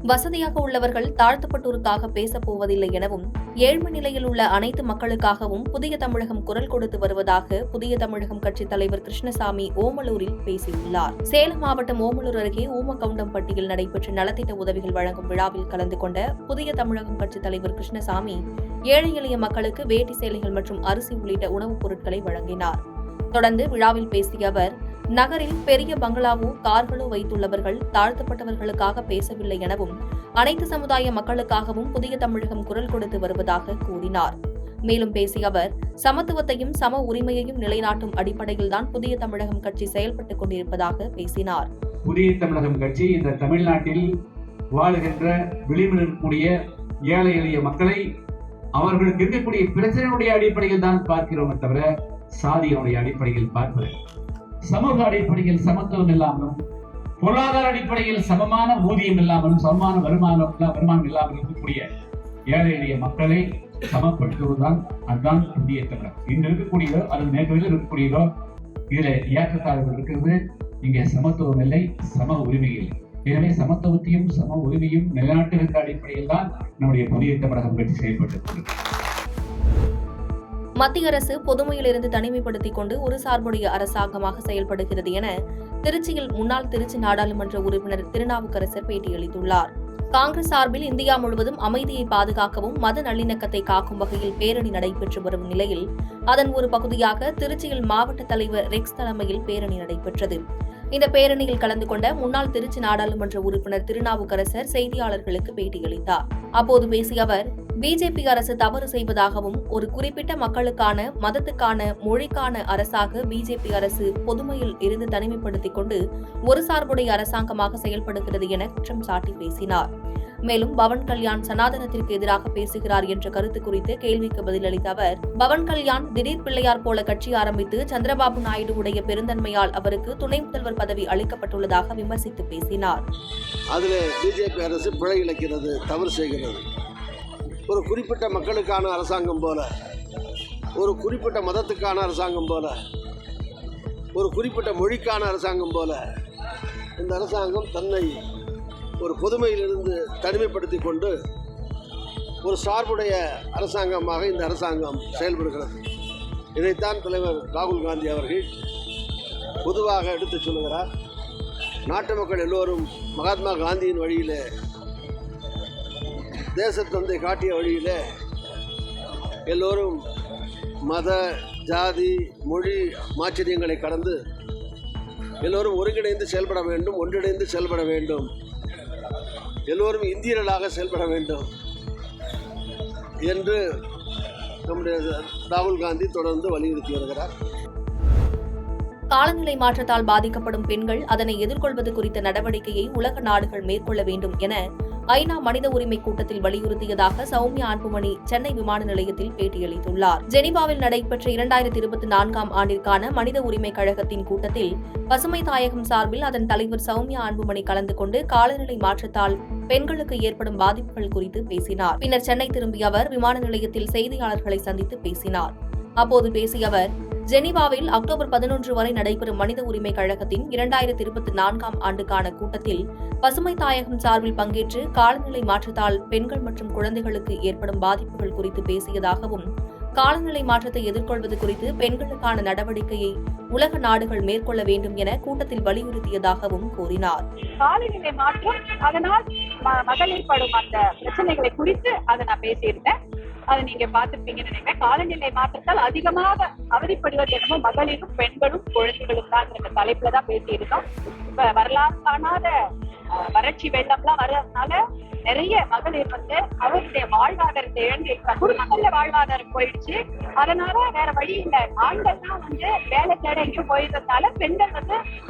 வசதியாக உள்ளவர்கள் தாழ்த்தப்பட்டோருக்காக பேசப் போவதில்லை எனவும், ஏழ்மை நிலையில் உள்ள அனைத்து மக்களுக்காகவும் புதிய தமிழகம் குரல் கொடுத்து வருவதாக புதிய தமிழகம் கட்சித் தலைவர் கிருஷ்ணசாமி ஓமலூரில் பேசியுள்ளார். சேலம் மாவட்டம் ஓமலூர் அருகே ஊமக்கவுண்டம்பட்டியில் நடைபெற்ற நலத்திட்ட உதவிகள் வழங்கும் விழாவில் கலந்து கொண்ட புதிய தமிழகம் கட்சித் தலைவர் கிருஷ்ணசாமி ஏழை எளிய மக்களுக்கு வேட்டி சேலைகள் மற்றும் அரிசி உள்ளிட்ட உணவுப் பொருட்களை வழங்கினார். தொடர்ந்து விழாவில் பேசிய அவர், நகரில் பெரிய பங்களாவோ கார்களோ வைத்துள்ளவர்கள் தாழ்த்தப்பட்டவர்களுக்காக பேசவில்லை எனவும், அனைத்து சமுதாய மக்களுக்காகவும் புதிய தமிழகம் குரல் கொடுத்து வருவதாக கூறினார். மேலும் பேசிய அவர், சமத்துவத்தையும் சம உரிமையையும் நிலைநாட்டும் அடிப்படையில்தான் புதிய தமிழகம் கட்சி செயல்பட்டுக் கொண்டிருப்பதாக பேசினார். புதிய தமிழகம் கட்சி இந்த தமிழ்நாட்டில் வாழுகின்ற விளிம்பில் இருக்கக்கூடிய ஏழை எளிய மக்களை அவர்களுக்கு இருக்கக்கூடிய பிரச்சனையுடைய அடிப்படையில் தான் பார்க்கிறோமே தவிர சாதியினுடைய அடிப்படையில் பார்ப்பது. சமூக அடிப்படையில் சமத்துவம் இல்லாமலும், பொருளாதார அடிப்படையில் சமமான ஊதியம் இல்லாமலும், சமமான வருமானம் இல்லாமல் இருக்கக்கூடிய ஏழை எளிய மக்களை சமப்படுத்துவதுதான் அதுதான் புதிய தமிழகம். இன்று இருக்கக்கூடியதோ அல்லது நேற்று இருக்கக்கூடியதோ இதுல ஏற்றத்தாழ்வுகள் இருக்கிறது. இங்கே சமத்துவம் இல்லை, சம உரிமை இல்லை. எனவே சமத்துவத்தையும் சம உரிமையும் நிலைநாட்டுகின்ற அடிப்படையில் தான் நம்முடைய புதிய தமிழகம் கட்சி செயல்பட்டு. மத்திய அரசு பொதுமையிலிருந்து தனிமைப்படுத்திக் கொண்டு ஒரு சார்புடைய அரசாங்கமாக செயல்படுகிறது என திருச்சியில் முன்னாள் திருச்சி நாடாளுமன்ற உறுப்பினர் திருநாவுக்கரசர் பேட்டியளித்துள்ளார். காங்கிரஸ் சார்பில் இந்தியா முழுவதும் அமைதியை பாதுகாக்கவும் மத நல்லிணக்கத்தை காக்கும் வகையில் பேரணி நடைபெற்று வரும் நிலையில் அதன் ஒரு பகுதியாக திருச்சியில் மாவட்ட தலைவர் ரெக்ஸ் தலைமையில் பேரணி நடைபெற்றது. இந்த பேரணியில் கலந்து கொண்ட முன்னாள் திருச்சி நாடாளுமன்ற உறுப்பினர் திருநாவுக்கரசர் செய்தியாளர்களுக்கு பேட்டியளித்தார். அப்போது பேசிய அவர், பிஜேபி அரசு தவறு செய்வதாகவும், ஒரு குறிப்பிட்ட மக்களுக்கான, மதத்துக்கான, மொழிக்கான அரசாக பிஜேபி அரசு பொதுமையில் இருந்து தனிமைப்படுத்திக் கொண்டு ஒரு சார்புடைய அரசாங்கமாக செயல்படுகிறது என குற்றம் சாட்டி பேசினார். மேலும் பவன் கல்யாண் சனாதனத்திற்கு எதிராக பேசுகிறார் என்ற கருத்து குறித்து கேள்விக்கு பதிலளித்த அவர், பவன் கல்யாண் திடீர் பிள்ளையார் போல கட்சி ஆரம்பித்து சந்திரபாபு நாயுடு உடைய பெருந்தன்மையால் அவருக்கு துணை முதல்வர் பதவி அளிக்கப்பட்டுள்ளதாக விமர்சித்து பேசினார். அதில் பிஜேபி அரசு பிழை இழைக்கிறது, தவறு செய்கிறது. ஒரு குறிப்பிட்ட மக்களுக்கான அரசாங்கம் போல, ஒரு குறிப்பிட்ட மதத்துக்கான அரசாங்கம் போல, ஒரு குறிப்பிட்ட மொழிக்கான அரசாங்கம் போல இந்த அரசாங்கம் தன்னை ஒரு பொதுமையிலிருந்து தனிமைப்படுத்தி கொண்டு ஒரு சார்புடைய அரசாங்கமாக இந்த அரசாங்கம் செயல்படுகிறது. இதைத்தான் தலைவர் ராகுல் காந்தி அவர்கள் பொதுவாக எடுத்துச் சொல்லுகிறார். நாட்டு மக்கள் எல்லோரும் மகாத்மா காந்தியின் வழியிலே, தேசத்தந்தை காட்டிய வழியிலே எல்லோரும் மத, ஜாதி, மொழி மாச்சரியங்களை கடந்து எல்லோரும் ஒருங்கிணைந்து செயல்பட வேண்டும், ஒன்றிணைந்து செயல்பட வேண்டும், எல்லோரும் இந்தியர்களாக செயல்பட வேண்டும் என்று நம்முடைய ராகுல் காந்தி தொடர்ந்து வலியுறுத்தி வருகிறார். காலநிலை மாற்றத்தால் பாதிக்கப்படும் பெண்கள் அதனை எதிர்கொள்வது குறித்த நடவடிக்கையை உலக நாடுகள் மேற்கொள்ள வேண்டும் என ஐநா மனித உரிமை கூட்டத்தில் வலியுறுத்தியதாக சௌமியா அன்புமணி சென்னை விமான நிலையத்தில் பேட்டியளித்துள்ளார். ஜெனீவாவில் நடைபெற்ற 2024 ஆண்டிற்கான மனித உரிமை கழகத்தின் கூட்டத்தில் பசுமை தாயகம் சார்பில் அதன் தலைவர் சௌமியா அன்புமணி கலந்து கொண்டு காலநிலை மாற்றத்தால் பெண்களுக்கு ஏற்படும் பாதிப்புகள் குறித்து பேசினார். பின்னர் சென்னை திரும்பிய அவர் விமான நிலையத்தில் செய்தியாளர்களை சந்தித்து பேசினார். அப்போது பேசிய அவர், ஜெனீவாவில் அக்டோபர் 11 வரை நடைபெறும் மனித உரிமை கழகத்தின் 2024 ஆண்டுக்கான கூட்டத்தில் பசுமை தாயகம் சார்பில் பங்கேற்று காலநிலை மாற்றத்தால் பெண்கள் மற்றும் குழந்தைகளுக்கு ஏற்படும் பாதிப்புகள் குறித்து பேசியதாகவும், காலநிலை மாற்றத்தை எதிர்கொள்வது குறித்து பெண்களுக்கான நடவடிக்கையை உலக நாடுகள் மேற்கொள்ள வேண்டும் என கூட்டத்தில் வலியுறுத்தியதாகவும் கூறினார். காலநிலை மாற்றம், அதனால் மகளிர் படும் அந்த பிரச்சனைகளை குறித்து அதை நான் பேசியிருந்தேன். அதை நீங்க பார்த்திருப்பீங்கன்னு நினைக்கிறேன். காலநிலை மாற்றத்தால் அதிகமாக அவதிப்படுவது என்னமோ மகளிரும் பெண்களும் குழந்தைகளும் தான் என்ற தலைப்புல தான் பேசியிருந்தோம். இப்ப வரலாறு காணாத வறட்சி வெள்ளம்லாம் வர்றதுனால நிறைய மகளிர் அவருடைய வாழ்வாதாரத்தை இழந்திருக்காங்க. குடும்பங்கள்ல வாழ்வாதாரம் போயிடுச்சு. அதனால வேற வழி இல்லை. ஆண்கள்லாம் வேலை தேட எங்கேயும் போயிருந்ததுனால பெண்கள்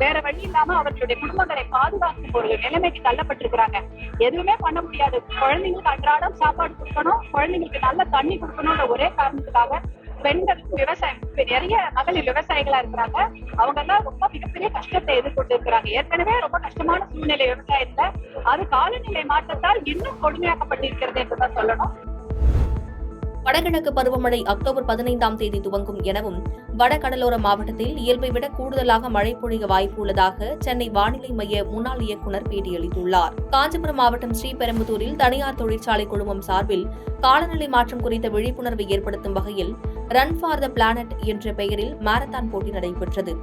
வேற வழி இல்லாம அவர்களுடைய குடும்பங்களை பாதுகாக்கும் ஒரு நிலைமைக்கு தள்ளப்பட்டிருக்கிறாங்க. எதுவுமே பண்ண முடியாது. குழந்தைங்களுக்கு அன்றாடம் சாப்பாடு கொடுக்கணும், குழந்தைங்களுக்கு நல்ல தண்ணி கொடுக்கணும்ன்ற ஒரே காரணத்துக்காக பெண்களுக்கு விவசாயம், நிறைய மகளிர் விவசாயிகளா இருக்கிறாங்க. அவங்க எல்லாம் ரொம்ப மிகப்பெரிய கஷ்டத்தை எதிர்கொண்டு இருக்கிறாங்க. ஏற்கனவே ரொம்ப கஷ்டமான சூழ்நிலை விவசாயத்துல, அது காலநிலை மாற்றத்தால் இன்னும் கொடுமையாக்கப்பட்டிருக்கிறது என்றுதான் சொல்லணும். 2024 ஆண்டிற்கான மனித உரிமை கழகத்தின் 2024 ஆண்டுக்கான கூட்டத்தில் பசுமை தாயகம் சார்பில் பங்கேற்று காலநிலை மாற்றத்தால் பெண்கள் மற்றும் குழந்தைகளுக்கு ஏற்படும் பாதிப்புகள் குறித்து பேசியதாகவும், காலநிலை மாற்றத்தை எதிர்கொள்வது குறித்து பெண்களுக்கான நடவடிக்கையை உலக நாடுகள் மேற்கொள்ள வேண்டும் என கூட்டத்தில் வலியுறுத்தியதாகவும் கூறினார். வடகிழக்கு பருவமழை அக்டோபர் 15ஆம் தேதி துவங்கும் எனவும் வடகடலோர மாவட்டத்தில் இயல்பை விட கூடுதலாக மழை பொழிய வாய்ப்பு உள்ளதாக சென்னை வானிலை மைய முன்னாள் இயக்குநர் பேட்டியளித்துள்ளார். காஞ்சிபுரம் மாவட்டம் ஸ்ரீபெரும்புதூரில் தனியார் தொழிற்சாலை குழுமம் சார்பில் காலநிலை மாற்றம் குறித்த விழிப்புணர்வை ஏற்படுத்தும் வகையில் ரன் ஃபார் த பிளானட் என்ற பெயரில் மாரத்தான் போட்டி நடைபெற்றது.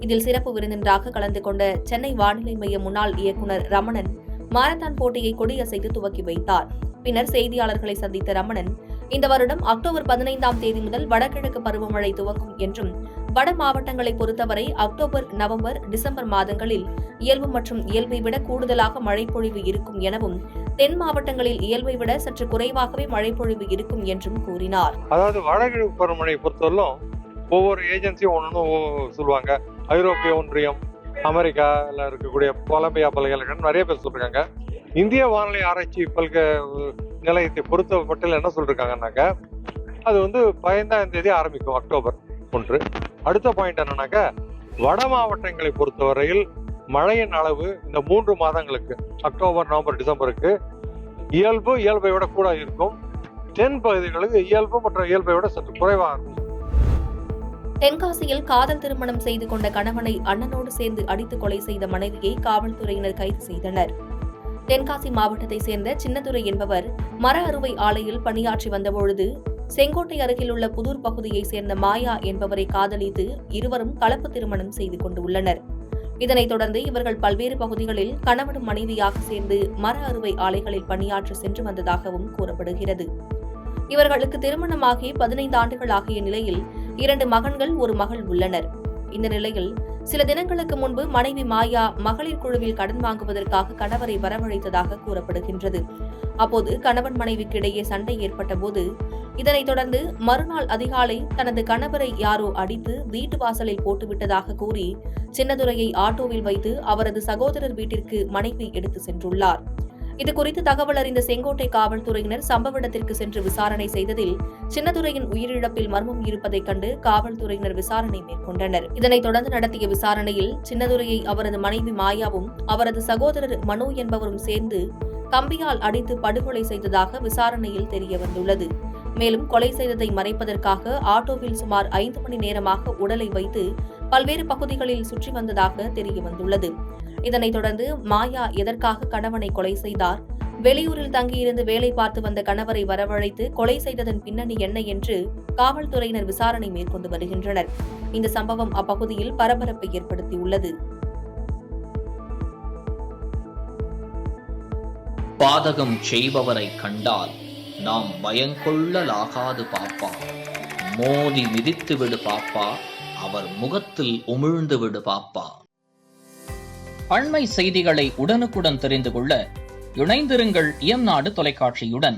இதில் சிறப்பு விருந்தினராக கலந்து கொண்ட சென்னை வானிலை மைய முன்னாள் இயக்குநர் ரமணன் மாரத்தான் போட்டியை கொடியசைத்து துவக்கி வைத்தார். பின்னர் செய்தியாளர்களை சந்தித்த ரமணன், இந்த வருடம் அக்டோபர் 15ஆம் தேதி முதல் வடகிழக்கு பருவமழை துவங்கும் என்றும் வட மாவட்டங்களை பொறுத்தவரை அக்டோபர், நவம்பர், டிசம்பர் மாதங்களில் இயல்பு மற்றும் இயல்பை விட கூடுதலாக மழைப்பொழிவு இருக்கும் எனவும் தென் மாவட்டங்களில் இயல்பை விட சற்று குறைவாகவே மழைப்பொழிவு இருக்கும் என்றும் கூறினார். அதாவது வடகிழக்கு பருவமழை பொறுத்தவரையிலும் ஒவ்வொரு ஏஜென்சியும் ஒன்று சொல்லுவாங்க. ஐரோப்பிய ஒன்றியம், அமெரிக்காவில் இருக்கக்கூடிய கொலம்பியா பல்கலைக்கழகம் நிறைய பேர் சொல்றாங்க. இந்திய வானிலை ஆராய்ச்சி நிலையத்தை பொறுத்த மட்டும் என்ன சொல்றாங்கன்னாக்க, அது 15ஆம் தேதி ஆரம்பிக்கும் அக்டோபர் 1. அடுத்த பாயிண்ட் என்னன்னாக்க, வட மாவட்டங்களை பொறுத்தவரையில் மழையின் அளவு இந்த 3 மாதங்களுக்கு அக்டோபர், நவம்பர், டிசம்பருக்கு இயல்பை விட கூட இருக்கும். தென் பகுதிகளுக்கு இயல்பு மற்றும் இயல்பை விட சற்று குறைவாக இருக்கும். தென்காசியில் காதல் திருமணம் செய்து கொண்ட கணவனை அண்ணனோடு சேர்ந்து அடித்து கொலை செய்த மனைவியை காவல்துறையினர் கைது செய்தனர். தென்காசி மாவட்டத்தைச் சேர்ந்த சின்னதுரை என்பவர் மர அறுவை ஆலையில் பணியாற்றி வந்தபொழுது செங்கோட்டை அருகில் உள்ள புதூர் பகுதியைச் சேர்ந்த மாயா என்பவரை காதலித்து இருவரும் கலப்பு திருமணம் செய்து கொண்டுள்ளனர். இதனைத் தொடர்ந்து இவர்கள் பல்வேறு பகுதிகளில் கணவனும் மனைவியாக சேர்ந்து மர அறுவை ஆலைகளில் பணியாற்றி சென்று வந்ததாகவும் கூறப்படுகிறது. இவர்களுக்கு திருமணமாகி 15 ஆண்டுகள் ஆகிய நிலையில் 2 மகன்கள், 1 மகள் உள்ளனர். இந்த நிலையில் சில தினங்களுக்கு முன்பு மனைவி மாயா மகளிர் குழுவில் கடன் வாங்குவதற்காக கணவரை வரவழைத்ததாக கூறப்படுகின்றது. அப்போது கணவன் மனைவிக்கு இடையே சண்டை ஏற்பட்ட போது இதனைத் தொடர்ந்து மறுநாள் அதிகாலை தனது கணவரை யாரோ அடித்து வீட்டு வாசலில் போட்டுவிட்டதாக கூறி சின்னதுரையை ஆட்டோவில் வைத்து அவரது சகோதரர் வீட்டிற்கு மனைவி எடுத்து சென்றுள்ளார். இதுகுறித்து தகவல் அறிந்த செங்கோட்டை காவல்துறையினர் சம்பவ இடத்திற்கு சென்று விசாரணை செய்ததில் சின்னதுரையின் உயிரிழப்பில் மர்மம் இருப்பதைக் கண்டு காவல்துறையினர் விசாரணை மேற்கொண்டனர். இதனைத் தொடர்ந்து நடத்திய விசாரணையில் சின்னதுரையை அவரது மனைவி மாயாவும் அவரது சகோதரர் மனு என்பவரும் சேர்ந்து கம்பியால் அடித்து படுகொலை செய்ததாக விசாரணையில் தெரியவந்துள்ளது. மேலும் கொலை செய்ததை மறைப்பதற்காக ஆட்டோவில் சுமார் 5 மணி நேரமாக உடலை வைத்து பல்வேறு பகுதிகளில் சுற்றி வந்ததாக தெரியவந்துள்ளது. இதனைத் தொடர்ந்து மாயா எதற்காக கணவனை கொலை செய்தார், வெளியூரில் தங்கியிருந்து வேலை பார்த்து வந்த கணவரை வரவழைத்து கொலை செய்ததன் பின்னணி என்ன என்று காவல்துறையினர் விசாரணை மேற்கொண்டு வருகின்றனர். இந்த சம்பவம் அப்பகுதியில் பரபரப்பை ஏற்படுத்தியுள்ளது. பாதகம் செய்பவரை கண்டால் நாம் பயங்கொள்ளலாகாது பாப்பா, மோதி மிதித்து விடு பாப்பா, அவர் முகத்தில் உமிழ்ந்து விடு பாப்பா. அண்மை செய்திகளை உடனுக்குடன் தெரிந்து கொள்ள இணைந்திருங்கள் இயம்நாடு தொலைக்காட்சியுடன்.